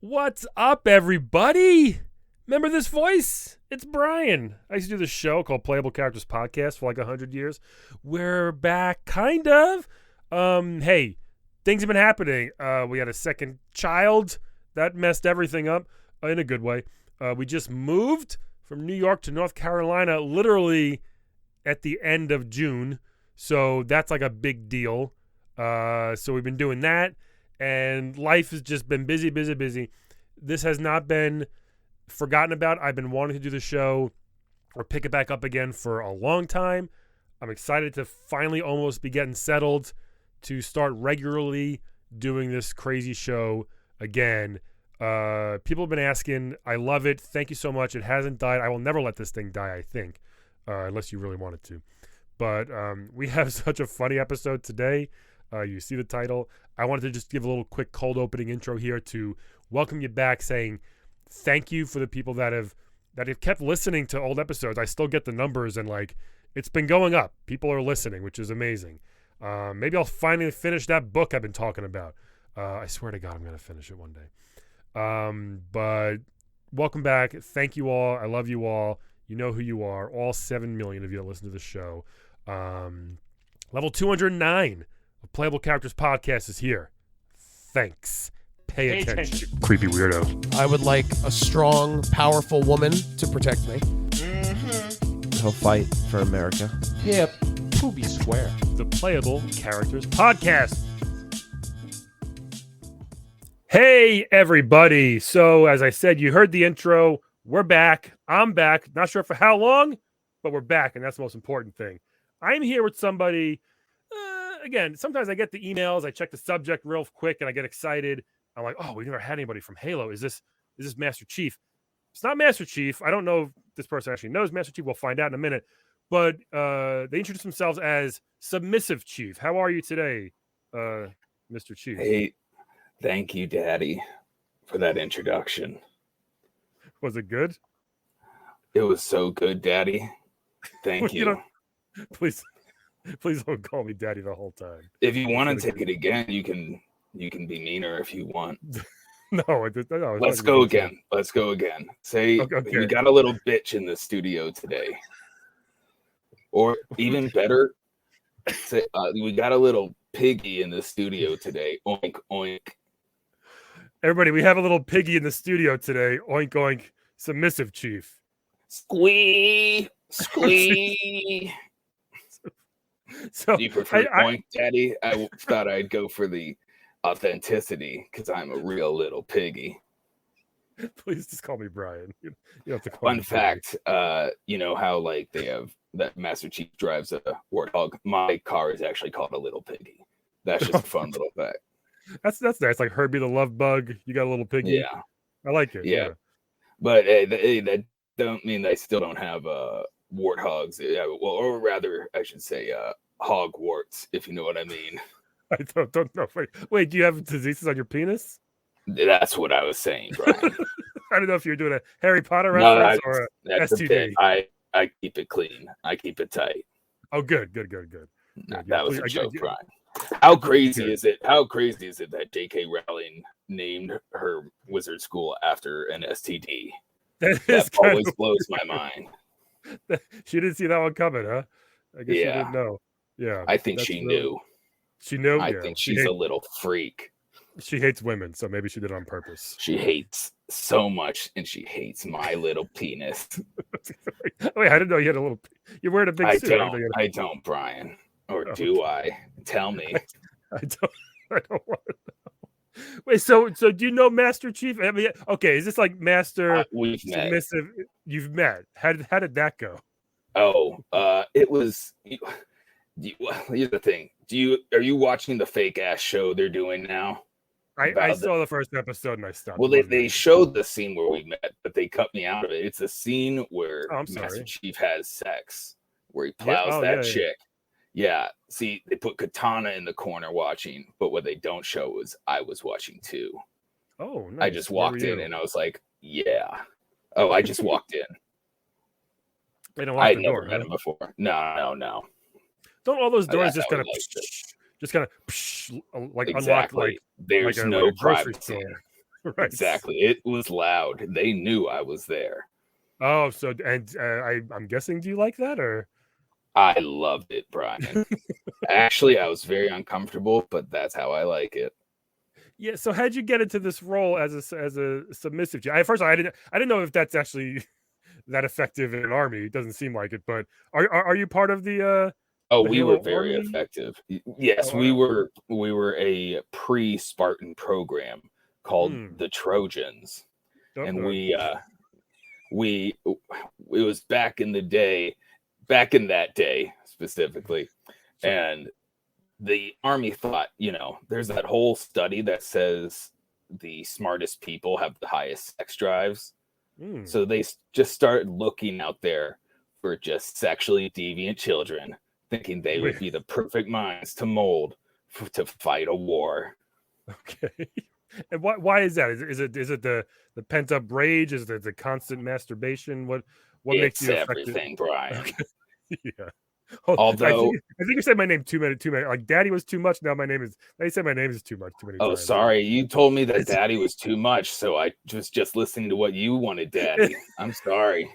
What's up, everybody? Remember this voice? It's Brian. I used to do this show called Playable Characters podcast for like 100 years. We're back, kind of. Hey, things have been happening. We had a second child. That messed everything up in a good way. We just moved from New York to North Carolina literally at the end of June. So that's like a big deal. So we've been doing that. And life has just been busy. This has not been forgotten about. I've been wanting to do the show or pick it back up again for a long time. I'm excited to finally almost be getting settled to start regularly doing this crazy show again. People have been asking. I love it. Thank you so much. It hasn't died. I will never let this thing die, I think, unless you really want it to. But we have such a funny episode today. You see the title. I wanted to just give a little quick cold opening intro here to welcome you back, saying thank you for the people that have kept listening to old episodes. I still get the numbers, and like it's been going up. People are listening, which is amazing. Maybe I'll finally finish that book I've been talking about. I swear to God, I'm going to finish it one day. But welcome back. Thank you all. I love you all. You know who you are. All 7 million of you that listen to the show. Level 209 of Playable Characters podcast is here. Thanks. Pay attention. Creepy weirdo. I would like a strong, powerful woman to protect me. He'll fight for America. Hip, poopy square. The Playable Characters podcast. Hey, everybody. So, as I said, you heard the intro. We're back. I'm back. Not sure for how long, but we're back, and that's the most important thing. I'm here with somebody. Again, sometimes I get the emails. I check the subject real quick, and I get excited. I'm like, oh, we've never had anybody from H.A.L.O. Is this Master Chief? It's not Master Chief. I don't know if this person actually knows Master Chief. We'll find out in a minute. But they introduce themselves as Submissive Chief. How are you today, Mr. Chief? Hey, thank you, Daddy, for that introduction. Was it good? It was so good, Daddy. Thank you. Please don't call me Daddy the whole time. If you want to take it again, you can be meaner if you want. No. Let's go again. Let's go again. Say okay. We got a little bitch in the studio today, or even better, say we got a little piggy in the studio today. Oink oink. Everybody, we have a little piggy in the studio today. Oink oink. Submissive Chief. Squee squee. So do you prefer oink, Daddy? I thought I'd go for the authenticity because I'm a real little piggy. Please just call me Brian. You have to call Fun me fact, you know how like they have that Master Chief drives a warthog? My car is actually called a little piggy. That's just a fun little fact. That's nice. Like Herbie the Love Bug. You got a little piggy. Yeah. I like it. Yeah. But that don't mean they still don't have warthogs. Well, or rather, I should say hogwarts, if you know what I mean. I don't know. Wait, do you have diseases on your penis? That's what I was saying, Brian. I don't know if you're doing a Harry Potter reference or a that's STD. I keep it clean. I keep it tight. Oh, good. That was a joke, Brian. How crazy is it? How crazy is it that J.K. Rowling named her wizard school after an STD? That always blows my mind. She didn't see that one coming, huh? I guess she didn't know. Yeah. I think she knew. She knew? I think she's a little freak. She hates women, so maybe she did it on purpose. She hates so much, and she hates my little penis. Wait, I didn't know you had a little... You're wearing a big suit. I don't, Brian. Or do I? Tell me. I don't want to know. Wait, so do you know Master Chief? I mean, okay, is this like Master we've Submissive? Met. You've met. How did that go? Oh, it was. Here's the thing. Are you watching the fake ass show they're doing now? I saw the first episode and I stopped. Well, they showed the scene where we met, but they cut me out of it. It's a scene where Master Chief has sex, where he plows chick. Yeah. See, they put Katana in the corner watching, but what they don't show is I was watching too. Oh, nice. I just walked in and I was like, yeah. Oh, I just walked in. I'd never met him before. No. Don't all those doors just kind of like exactly. unlock like there's like no grocery privacy. store? Right. Exactly. It was loud. They knew I was there. Oh, so and I'm guessing, do you like that or? I loved it, Brian. Actually, I was very uncomfortable, but that's how I like it. Yeah. So how'd you get into this role as a submissive chief? First, I didn't know if that's actually that effective in an army. It doesn't seem like it, but are you part of the Oh, the we were H.A.L.O very army? effective. Yes, Oh, we were a pre-Spartan program called hmm. the Trojans. Oh, And no. we it was back in that day specifically. And the army thought, there's that whole study that says the smartest people have the highest sex drives. Hmm. So they just started looking out there for just sexually deviant children, thinking they would be the perfect minds to mold to fight a war. Okay. And why is that? Is it the pent up rage? Is it the constant masturbation? What makes It's you effective? everything, Brian. Okay. Yeah. Oh, Although, I think you said my name too many. Like Daddy was too much. Now you said my name is too much too many oh, times. sorry, you told me that Daddy was too much, so I was just listening to what you wanted, Daddy. I'm sorry.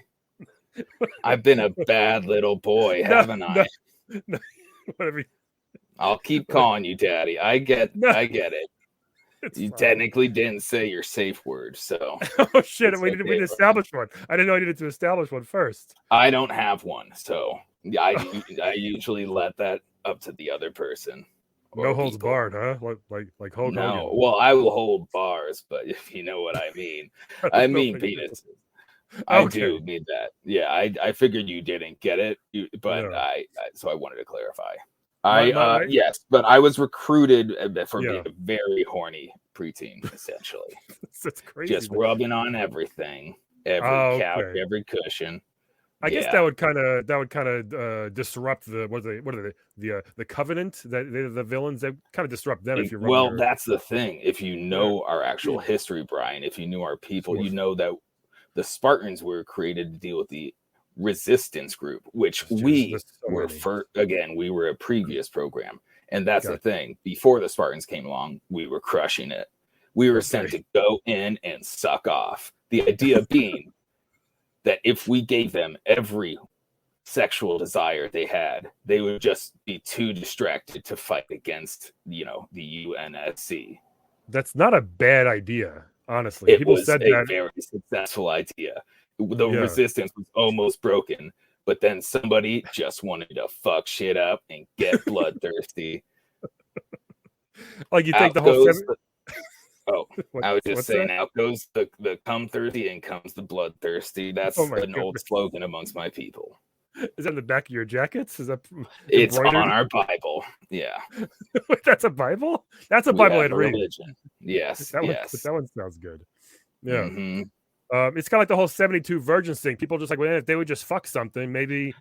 I've been a bad little boy, haven't I? No, whatever. I'll keep calling you Daddy. I get it. You Fine. technically didn't say your safe word, so. Oh shit! We okay, didn't establish one. I didn't know I needed to establish one first. I don't have one, so I usually let that up to the other person. No holds people. barred, huh? Like Hulk No, Hogan. well, I will hold bars, but if you know what I mean, I mean penises. I do mean that. Yeah, I figured you didn't get it, but No. so I wanted to clarify. Yes, but I was recruited for being a very horny preteen, essentially. That's crazy. Just rubbing on everything, every couch, every cushion. I guess that would kind of disrupt the Covenant, that the villains, that kind of disrupt them if you're well, that's the thing. If you know our actual history, Brian, if you knew our people, you know that the Spartans were created to deal with the resistance group, which we were we were a previous program. And that's the thing. Before the Spartans came along, we were crushing it. We were sent to go in and suck off. The idea being that if we gave them every sexual desire they had, they would just be too distracted to fight against, the UNSC. That's not a bad idea, honestly. It was a very successful idea. The resistance was almost broken, but then somebody just wanted to fuck shit up and get bloodthirsty. Like you think the whole I was just saying, out goes the come thirsty and comes the bloodthirsty. That's an old slogan amongst my people. Is that in the back of your jackets? Is that it's on our Bible? Yeah. That's a Bible? That's a Bible I'd read. Religion. Yes. That yes. One sounds good. Yeah. Mm-hmm. It's kind of like the whole 72 virgins thing. People just like, well, if they would just fuck something, maybe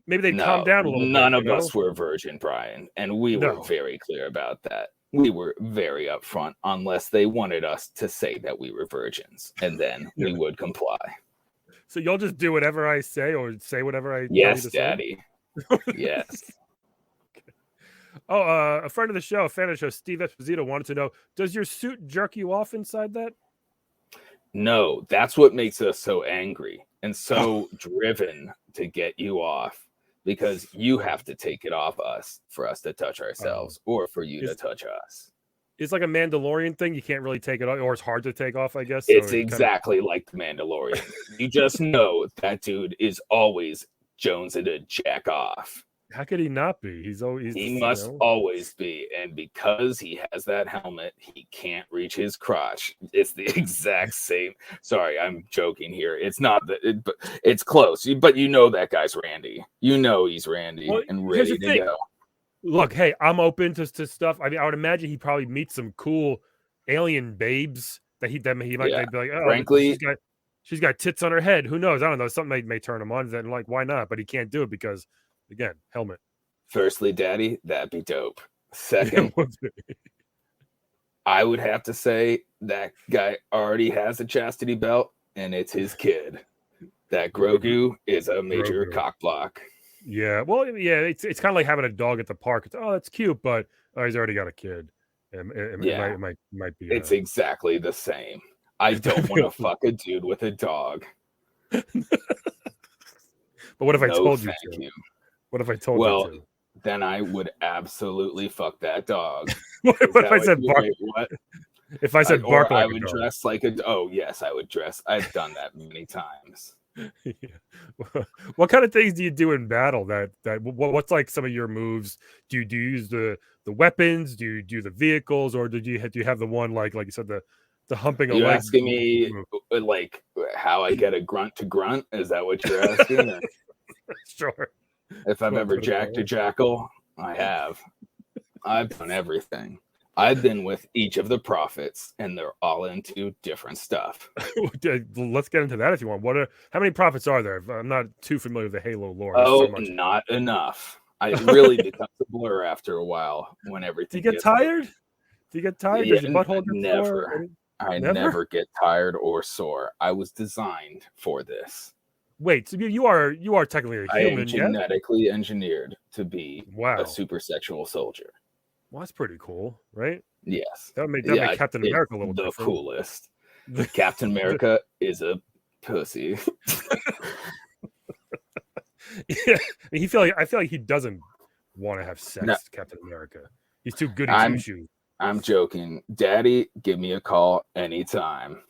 they'd calm down a little bit. None of us were virgin, Brian, and we were very clear about that. We were very upfront, unless they wanted us to say that we were virgins, and then we would comply. So you'll just do whatever I say, or say whatever I tell you to Daddy. Yes. Okay. Oh, a friend of the show, a fan of the show, Steve Esposito, wanted to know: does your suit jerk you off inside that? No, that's what makes us so angry and so driven to get you off, because you have to take it off us for us to touch ourselves, or for you to touch us. It's like a Mandalorian thing. You can't really take it off, or it's hard to take off, I guess. It's exactly like the Mandalorian. You just know that dude is always jonesing to jack off. How could he not be? He must always be. And because he has that helmet, he can't reach his crotch. It's the exact same. Sorry, I'm joking here. It's not that, but it's close. But you know that guy's Randy. You know he's Randy and ready to go. Look, hey, I'm open to stuff. I mean, I would imagine he probably meets some cool alien babes that he might be like, oh, frankly, she's got tits on her head. Who knows? I don't know. Something may turn him on. Then, like, why not? But he can't do it because, again, helmet. Firstly, Daddy, that'd be dope. Second, I would have to say that guy already has a chastity belt, and it's his kid. That Grogu is a major cock block. Yeah, well, yeah, it's kind of like having a dog at the park. It's, oh, that's cute, but he's already got a kid, It might be. It's exactly the same. I don't want to fuck a dude with a dog. But what if I told you thank to? you. What if I told you to? Then I would absolutely fuck that dog. What if I said bark? What? If I said bark like I would dress like a. Oh yes, I would dress. I've done that many times. Yeah. What kind of things do you do in battle? What's like some of your moves? Do you use the weapons? Do you do the vehicles, or do you have the one like you said the humping? You're asking me like how I get a grunt to grunt? Is that what you're asking? Or sure. If I've ever jacked a jackal, I have. I've done everything. I've been with each of the prophets, and they're all into different stuff. Let's get into that if you want. How many prophets are there? I'm not too familiar with the H.A.L.O lore. Oh, not enough. It really becomes a blur after a while when everything. Do you get tired? Do you get tired? Does your butthole get never. I never get tired or sore. I was designed for this. Wait, so you are technically a human. I am genetically engineered to be a super sexual soldier. Well, that's pretty cool, right? Yes. That would make Captain America a little the different. Coolest. Captain America is a pussy. Yeah, I feel like he doesn't want to have sex. No. Captain America. He's too good at two-shoes. I'm joking. Daddy, give me a call anytime.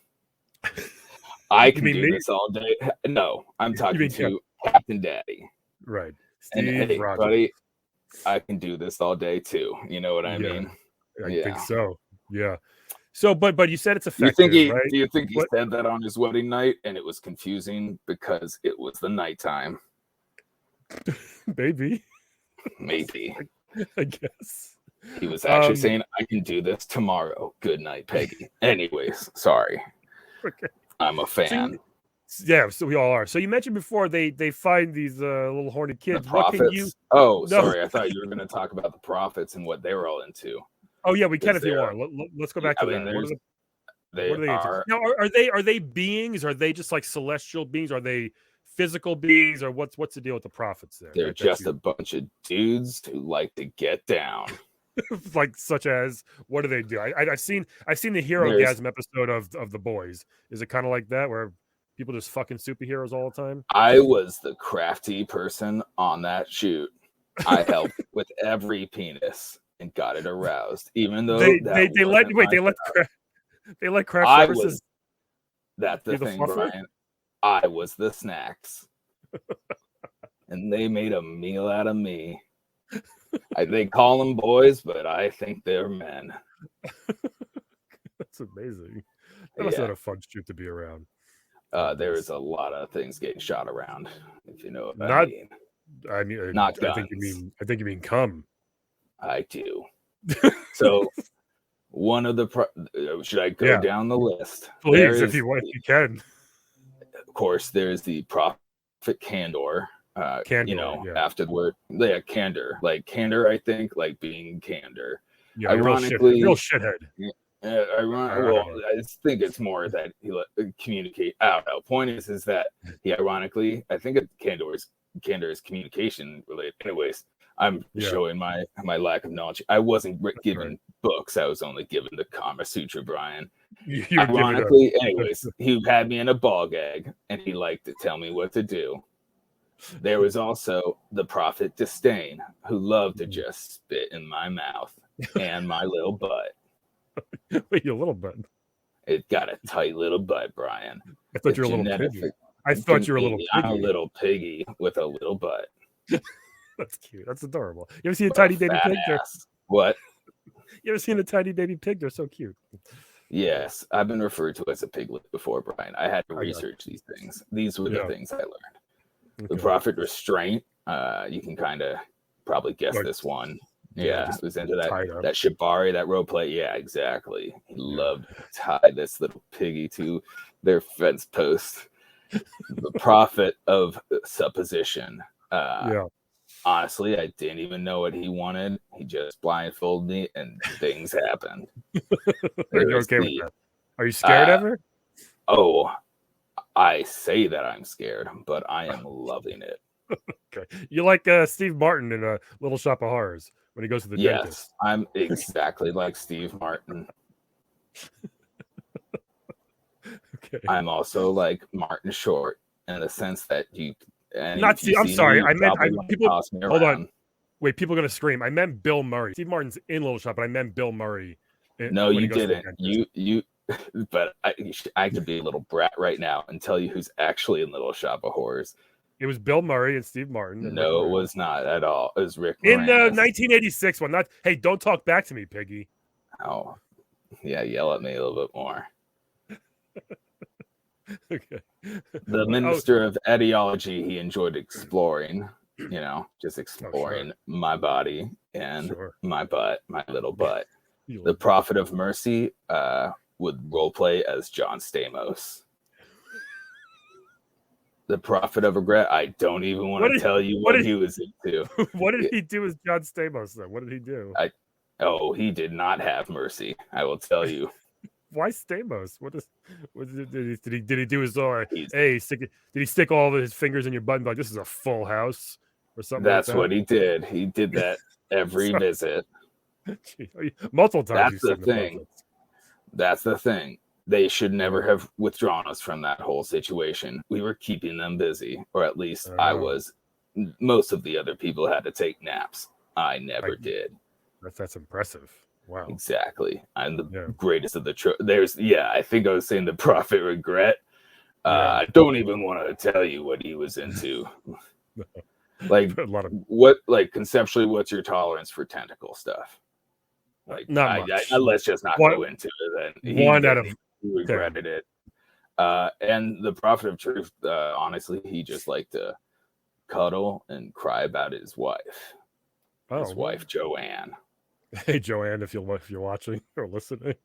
I can do this all day. No, I'm talking to Captain Daddy. Right. Steve and hey, buddy, I can do this all day too. You know what I mean? I think so. Yeah. So, but you said it's effective, right? Do you think he said that on his wedding night and it was confusing because it was the nighttime? Maybe. I guess. He was actually saying, I can do this tomorrow. Good night, Peggy. Anyways, sorry. Okay. I'm a fan. So we all are. So you mentioned before they find these little horny kids. What can you? Oh, sorry. I thought you were going to talk about the prophets and what they were all into. Oh yeah, we can if you want. Let's go back to that. What are they into? Now, are they beings? Are they just like celestial beings? Are they physical beings? Or what's the deal with the prophets there? They're just a bunch of dudes who like to get down. Like such as what do they do? I've seen the Hero-gasm episode of The Boys. Is it kind of like that where people just fucking superheroes all the time? I was the crafty person on that shoot. I helped with every penis and got it aroused, even though they let craft services. That's the thing, Brian. I was the snacks, and they made a meal out of me. They call them boys, but I think they're men. That's amazing. That was not a fun shoot to be around. There is a lot of things getting shot around, if you know what I mean. I mean, not guns. I think you mean cum. I do. So, one of the should I go down the list? Please, if you can. Of course, there's the prophet Candor. After the word, candor, like candor. I think like being candor. Yeah, ironically, real shithead. I think it's more that he communicate. I don't know. Point is that he ironically, I think candor is communication related. Anyways, I'm showing my lack of knowledge. I wasn't given books. I was only given the Kama Sutra, Brian. Ironically, anyways, he had me in a ball gag, and he liked to tell me what to do. There was also the prophet Disdain, who loved to just spit in my mouth and my little butt. Wait, your little butt? It got a tight little butt, Brian. I thought you were a little piggy. I thought you were a little piggy. I'm a little piggy with a little butt. That's cute. That's adorable. You ever seen a tiny baby pig? What? You ever seen a tiny baby pig? They're so cute. Yes, I've been referred to as a piglet before, Brian. I had to research these things. These were the things I learned. Okay. The prophet restraint. You can kind of probably guess this one. Yeah, it was into that shibari, that role play. Yeah, exactly. He loved to tie this little piggy to their fence post. The prophet of supposition. Honestly, I didn't even know what he wanted. He just blindfolded me, and things happened. Are you okay with that? Are you scared ever? Oh, I say that I'm scared, but I am loving it. Okay, you like Steve Martin in a Little Shop of Horrors. when he goes to the Yes, dentist. I'm exactly like Steve Martin. Okay. I'm also like Martin Short in the sense that Not Steve. I'm sorry. I meant people. Hold around. on. Wait, people are gonna scream. I meant Bill Murray. Steve Martin's in Little Shop, but I meant Bill Murray. No, you didn't. You. But I could be a little brat right now and tell you who's actually in Little Shop of Horrors. It was Bill Murray and Steve Martin. And no, it was not at all. It was Rick in the Moranis. 1986 one. Not. Hey, don't talk back to me, Piggy. Oh, yeah. Yell at me a little bit more. Okay. The minister of etiology, he enjoyed exploring. Just exploring my body and my butt, my little butt. The prophet of mercy would roleplay as John Stamos. The prophet of regret, I don't even want to tell you what he was into. What did he do as John Stamos, though? What did he do? He did not have mercy, I will tell you. Why Stamos? Did he do his did he stick all of his fingers in your butt and be like, this is a full house or something? That's what he did. He did that every visit. Multiple times. That's the thing. They should never have withdrawn us from that whole situation. We were keeping them busy, or at least I was. Most of the other people had to take naps. I never did. That's impressive. Wow. Exactly. I'm the greatest of the I think I was saying the prophet regret. I don't even want to tell you what he was into. Like conceptually, what's your tolerance for tentacle stuff? Like, not much. Let's just not go into it. Then he regretted it. And the prophet of truth, honestly, he just liked to cuddle and cry about his wife. His wife, Joanne. Hey, Joanne, if you're watching or listening.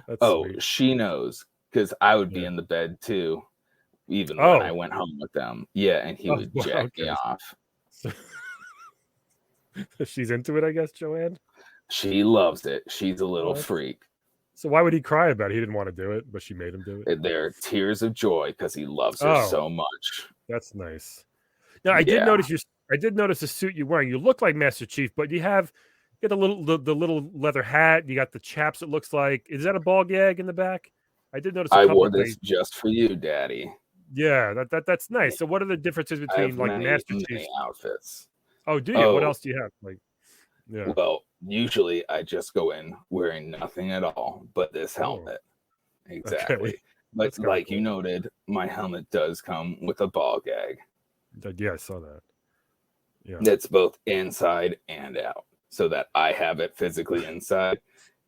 That's sweet. She knows, because I would be in the bed too, even when I went home with them. Yeah, and he would jack me off. She's into it, I guess, Joanne? She loves it. She's a little freak. So why would he cry about it? He didn't want to do it, but she made him do it. They're tears of joy because he loves her so much. That's nice. Now, I did notice the suit you're wearing. You look like Master Chief, but you get the little leather hat. You got the chaps. It looks like. Is that a ball gag in the back? I did notice. I wore this just for you, Daddy. Yeah, that's nice. So, what are the differences between Master Chief outfits? Oh, do you? What else do you have? Well, usually I just go in wearing nothing at all but this helmet. Exactly. Okay. But like you noted, my helmet does come with a ball gag. Yeah, I saw that. Yeah. That's both inside and out, so that I have it physically inside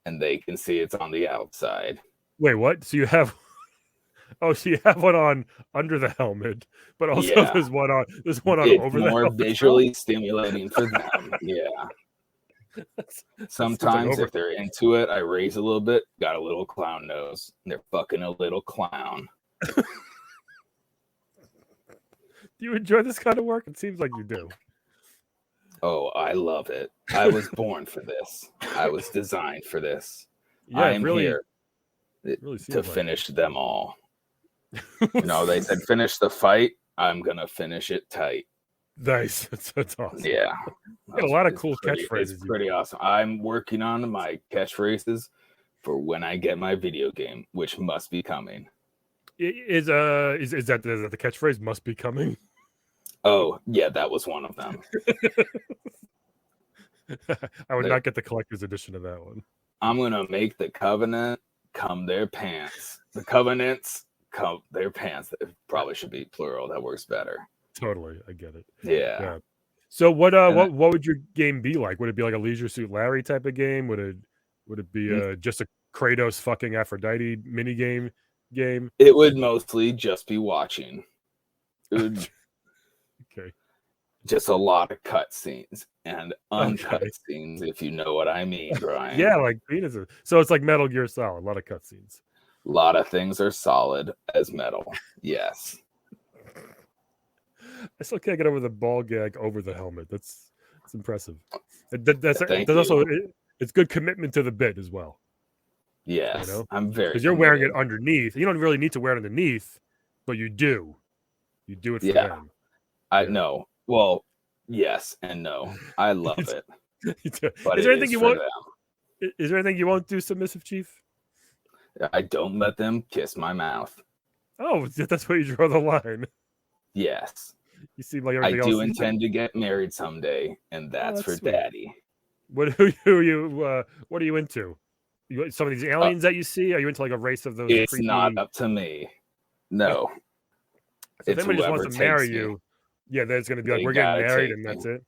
and they can see it's on the outside. Wait, what? So you have so you have one on under the helmet, but also there's one on over the helmet. It's more visually stimulating for them. Yeah. Sometimes if they're into it, I raise a little bit. Got a little clown nose. They're fucking a little clown. Do you enjoy this kind of work? It seems like you do. Oh, I love it. I was born for this. I was designed for this. Yeah, I am here to finish them all. They said finish the fight. I'm gonna finish it tight. Nice. That's awesome. Yeah. A lot of cool catchphrases. It's pretty awesome. I'm working on my catchphrases for when I get my video game, which must be coming. Is that the catchphrase must be coming? Oh, yeah, that was one of them. I would not get the collector's edition of that one. I'm gonna make the covenant come their pants. The covenants come their pants. It probably should be plural. That works better. Totally, I get it. Yeah. So what would your game be like? Would it be like a Leisure Suit Larry type of game? Would it be just a Kratos fucking Aphrodite mini game? It would mostly just be watching. It would okay. Just a lot of cutscenes and uncut scenes, if you know what I mean, Brian. Yeah, like penises. So it's like Metal Gear Solid, a lot of cutscenes. A lot of things are solid as metal. Yes. I still can't get over the ball gag over the helmet. That's impressive. That's also it's good commitment to the bit as well. Yes, I'm very because you're wearing it underneath. You don't really need to wear it underneath, but you do. You do it for them. I know. Well, yes and no. I love it. But is there it anything is you for won't? them. Is there anything you won't do, Submissive Chief? I don't let them kiss my mouth. Oh, that's where you draw the line. Yes. You seem like I everything do else. intend to get married someday, and that's for sweet. daddy. What are you into? Some of these aliens that you see? Are you into like a race of those It's creepy? not up to me. No. So if It's anybody just wants whoever to marry takes me. you, yeah, there's going to be like, They we're getting gotta married take and me. that's it.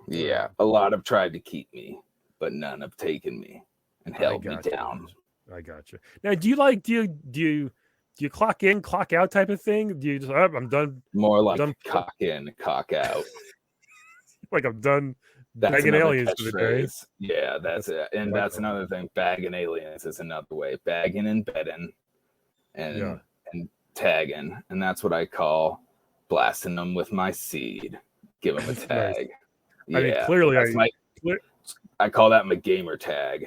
Yeah. A lot have tried to keep me, but none have taken me and held me down. I got you. Now, do you clock in, clock out type of thing? Do you just, I'm done? More like done, cock in, cock out. like I'm done That's begging another aliens for the day. catchphrase. Yeah, that's it. And that's another thing. Bagging aliens is another way. Bagging and bedding and tagging. And that's what I call blasting them with my seed. Give them a tag. Nice. Yeah, I mean, clearly I call that my gamer tag.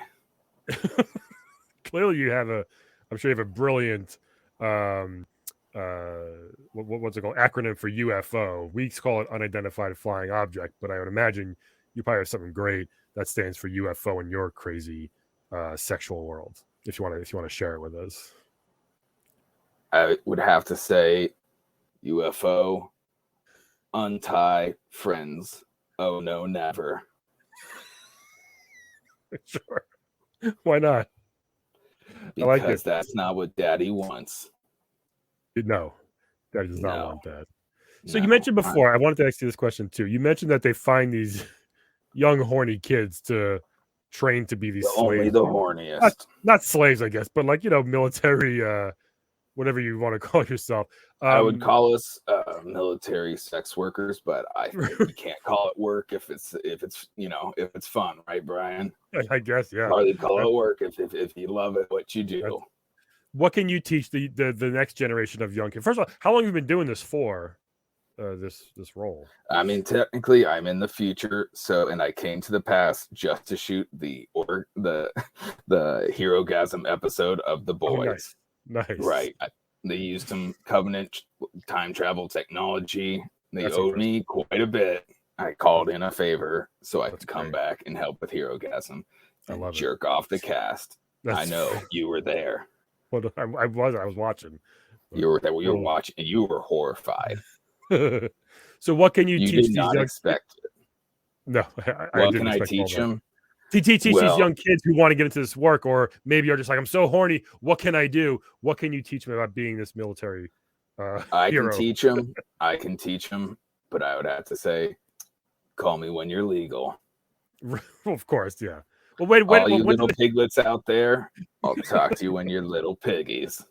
Clearly you have I'm sure you have a brilliant what's it called, acronym for UFO. We call it unidentified flying object, but I would imagine you probably have something great that stands for UFO in your crazy sexual world, if you want to share it with us. I would have to say UFO, untie friends. Oh no, never. Sure. Why not? Because I like it. That's not what daddy wants. No, daddy does not want that. So you mentioned before, I wanted to ask you this question too. You mentioned that they find these young horny kids to train to be these slaves. Only the horniest. Not slaves, I guess, but like, military, whatever you want to call yourself. I would call us military sex workers, but I think you can't call it work if it's fun, right, Brian? I guess, yeah. Hardly call it work if you love it, what you do. What can you teach the next generation of young kids? First of all, how long have you been doing this for? This role? I mean, technically, I'm in the future, and I came to the past just to shoot the Hero-gasm episode of The Boys. Oh, nice. Right. They used some Covenant time travel technology. They owed me quite a bit. I called in a favor so I could come back and help with Hero-gasm and jerk off the cast. I know you were there. Well, I was watching. You were there. You were watching, and you were horrified. So what can you teach did these not young expect it. No, what can I teach them? To teach these young kids who want to get into this work, or maybe are just like, I'm so horny. What can I do? What can you teach them about being this military I hero? I can teach them, but I would have to say, call me when you're legal. Of course, yeah. Well, wait, all you little piglets out there, I'll talk to you when you're little piggies.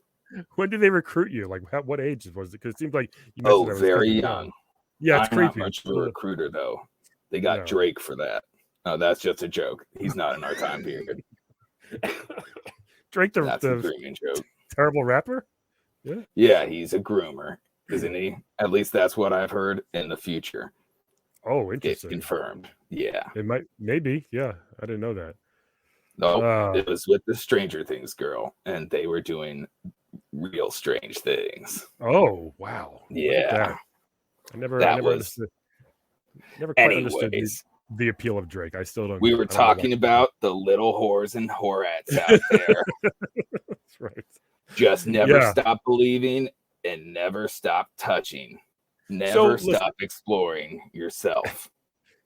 When did they recruit you? Like, what age was it? Because it seems like you mentioned very young. Yeah, it's I'm creepy. Not much of a recruiter though. They got Drake for that. No, that's just a joke. He's not in our time period. Drake, that's a grooming joke. Terrible rapper. Yeah, he's a groomer, isn't he? At least that's what I've heard in the future. Oh, interesting. It's confirmed. Yeah. It maybe. Yeah. I didn't know that. No, it was with the Stranger Things girl, and they were doing real strange things. Oh, wow. Yeah. I never understood the appeal of Drake. I still don't. We were talking about the little whores and whorettes out there. That's right. Just never stop believing and never stop touching. Never stop exploring yourself.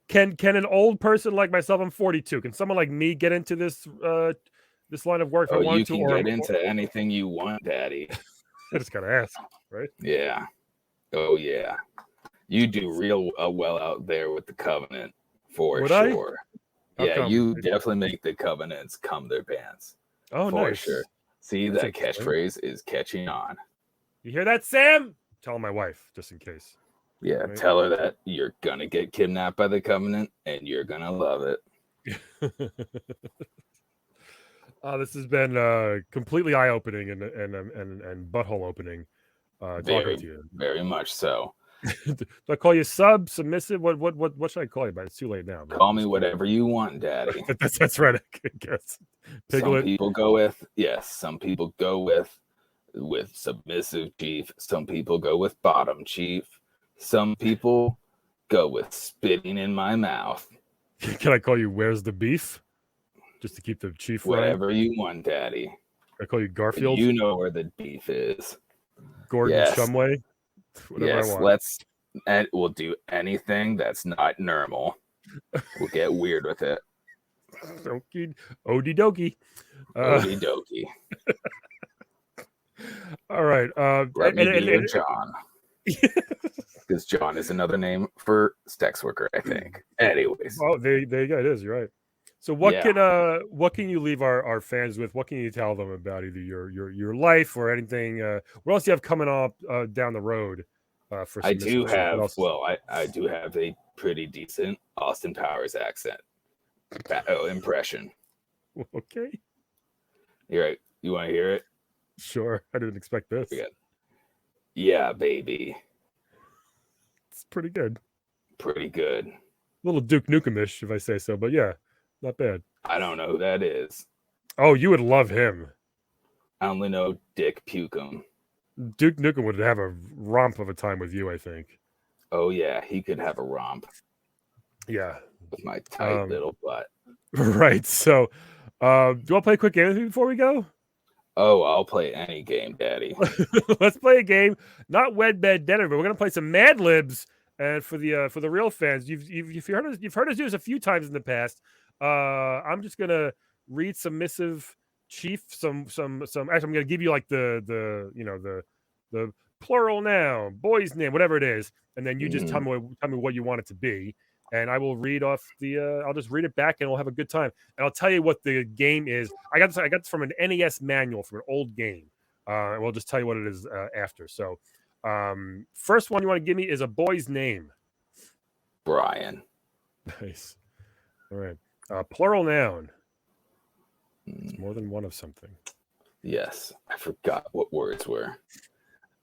Can an old person like myself, I'm 42, can someone like me get into this this line of work if I want to? You can get into anything you want, Daddy. I just gotta ask, right? Yeah. Oh yeah. You do real well out there with the Covenant for sure. Yeah, you definitely make the Covenants come their pants. Oh, for nice. Sure. See, that catchphrase is catching on. You hear that, Sam? Tell my wife, just in case. Yeah, right? Tell her that you're gonna get kidnapped by the Covenant and you're gonna love it. This has been completely eye-opening and butthole opening. Talking to you. Very much so. Do I call you submissive? What should I call you? But it's too late now. Call me whatever you want, Daddy. That's right. I guess. Piglet. Some people go with Submissive Chief. Some people go with Bottom Chief. Some people go with spitting in my mouth. Can I call you Where's the Beef? Just to keep the chief running? Whatever you want, Daddy. Can I call you Garfield? You know where the beef is. Gordon Shumway? Whatever I want. And we'll do anything that's not normal. We'll get weird with it. Okie dokie. Okie dokie. All right. Let me be a John. Because John is another name for sex worker, I think. Anyways. Oh, there you go. It is. You're right. So what can you leave our fans with? What can you tell them about either your life or anything? What else do you have coming up down the road? For I do have. Well, I do have a pretty decent Austin Powers accent impression. Okay. You're right. You want to hear it? Sure. I didn't expect this. Yeah, baby. It's pretty good. Pretty good. A little Duke Nukem-ish, if I say so, but yeah, not bad. I don't know who that is. Oh, you would love him. I only know Dick Pukem. Duke Nukem would have a romp of a time with you, I think. Oh, yeah. He could have a romp. Yeah. With my tight little butt. Right. So, do you want to play a quick game with me before we go? Oh, I'll play any game, Daddy. Let's play a game. Not Wed Bed Dinner, but we're gonna play some Mad Libs. And for the real fans, you've heard us do this a few times in the past. I'm just gonna read Submissive Chief some. Actually, I'm gonna give you like the plural noun, boy's name, whatever it is, and then you just tell me what you want it to be. And I will read off I'll just read it back and we'll have a good time. And I'll tell you what the game is. I got this from an NES manual from an old game. And we'll just tell you what it is after. So first one you want to give me is a boy's name. Brian. Nice. All right. Plural noun. It's more than one of something. Yes. I forgot what words were.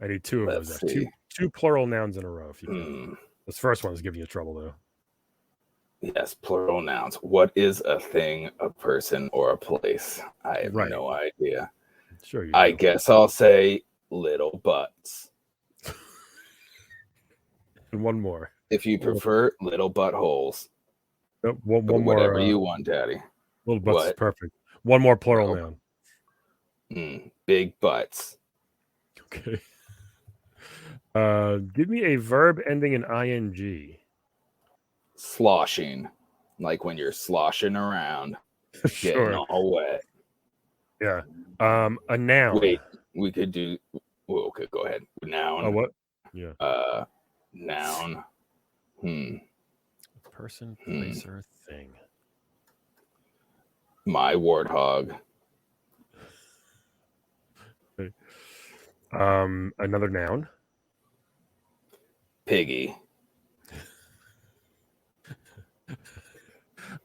I need two of those. Two plural nouns in a row. If you can. This first one is giving you trouble, though. Yes, plural nouns. What is a thing, a person, or a place? I have no idea. Sure you I guess I'll say little butts. And one more. If you prefer little buttholes. Nope, one more. Whatever you want, Daddy. Little butts is perfect. One more plural noun. Big butts. Okay. Give me a verb ending in ing. Sloshing, like when you're sloshing around, getting all wet. Yeah. A noun. Wait, we could do. Well, okay, go ahead. Noun. Oh, what? Yeah. Noun. Person, place, or thing. My warthog. Okay. Another noun. Piggy.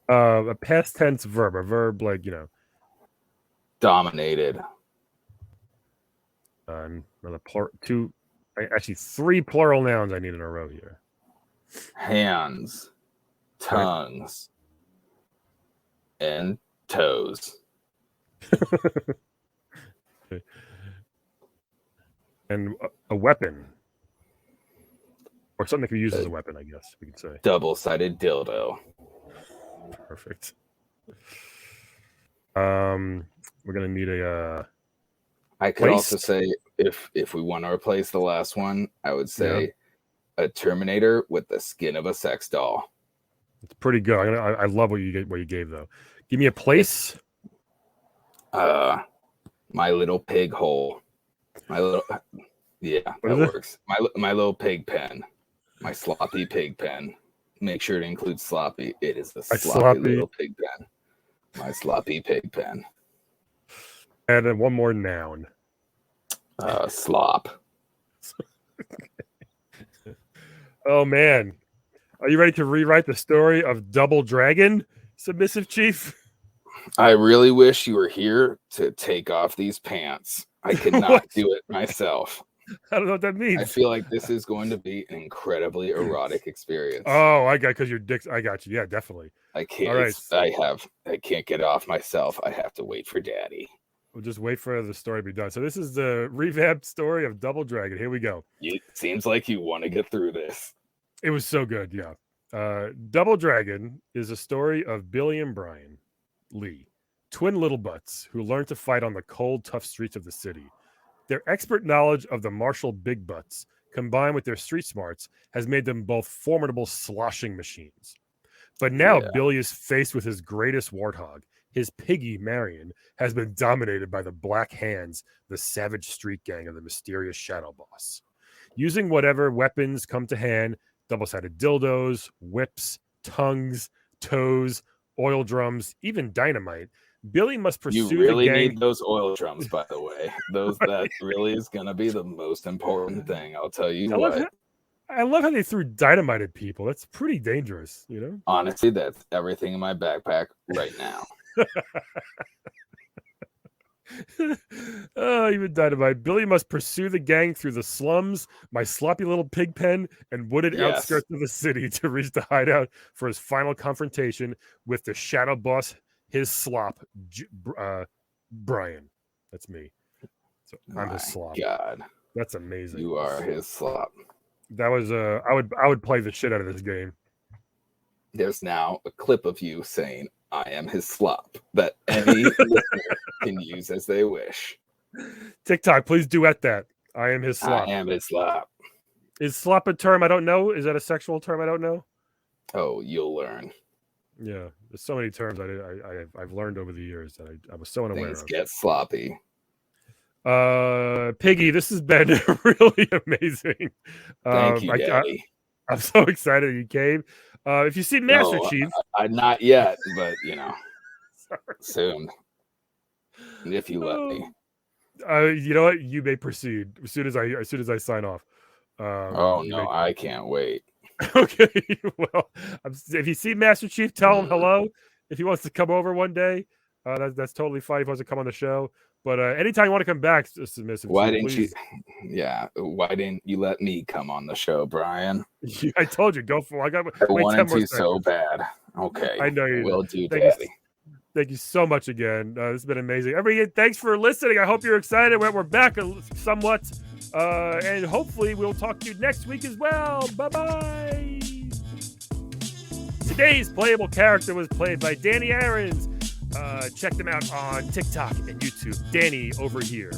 A past tense verb, a verb like dominated. Another three plural nouns I need in a row here. Hands, tongues, and toes. Okay. And a weapon, or something that can be used as a weapon, I guess we could say. Double-sided dildo. Perfect. We're gonna need a. I could also say if we want to replace the last one, I would say a Terminator with the skin of a sex doll. It's pretty good. I love what you gave though. Give me a place. My little pig hole. That works. My little pig pen. My sloppy pig pen. Make sure to include sloppy. It is a sloppy little pig pen. My sloppy pig pen. And then one more noun. Slop. Oh man, are you ready to rewrite the story of Double Dragon, Submissive Chief? I really wish you were here to take off these pants. I could not do it myself. I don't know what that means. I feel like this is going to be an incredibly erotic experience. Oh, I got because your dick's. I got you. Yeah, definitely. I can't. All right. I can't get off myself. I have to wait for Daddy. We'll just wait for the story to be done. So this is the revamped story of Double Dragon. Here we go. It seems like you want to get through this. It was so good. Yeah. Double Dragon is a story of Billy and Brian Lee, twin little butts who learned to fight on the cold, tough streets of the city. Their expert knowledge of the martial big butts, combined with their street smarts, has made them both formidable sloshing machines. But now Billy is faced with his greatest warthog. His piggy, Marion, has been dominated by the Black Hands, the savage street gang of the mysterious Shadow Boss. Using whatever weapons come to hand, double-sided dildos, whips, tongues, toes, oil drums, even dynamite, Billy must pursue You really the gang. need those oil drums, by the way. That really is going to be the most important thing. I'll tell you what. I love how they threw dynamite at people. That's pretty dangerous, you know? Honestly, that's everything in my backpack right now. Even dynamite. Billy must pursue the gang through the slums, my sloppy little pig pen, and wooded outskirts of the city to reach the hideout for his final confrontation with the Shadow Boss, his slop, Brian. That's me. So I'm his slop. God, that's amazing. You are his slop. That was I would play the shit out of this game. There's now a clip of you saying, "I am his slop," that any listener can use as they wish. TikTok, please duet that. I am his slop. I am his slop. Is slop a term I don't know? Is that a sexual term I don't know? Oh, you'll learn. Yeah, there's so many terms I've learned over the years that I was so unaware Things of. Get sloppy. Piggy, this has been really amazing. Thank you, Daddy. I'm so excited you came. If you see Master Chief, not yet, but you know, soon. If you let me. You know what? You may proceed as soon as I sign off. I can't wait. Okay, well, if you see Master Chief, tell him hello. If he wants to come over one day, that's totally fine. If he wants to come on the show, but anytime you want to come back, Submissive Why Chief, didn't please. Why didn't you let me come on the show, Brian? I told you, go for it. I wanted to so bad. Okay, I know you will do, Daddy. Thank you so much again. This has been amazing. Everybody, thanks for listening. I hope you're excited. We're back somewhat. And hopefully we'll talk to you next week as well. Bye-bye. Today's playable character was played by Danny Aarons. Check them out on TikTok and YouTube. Danny over here.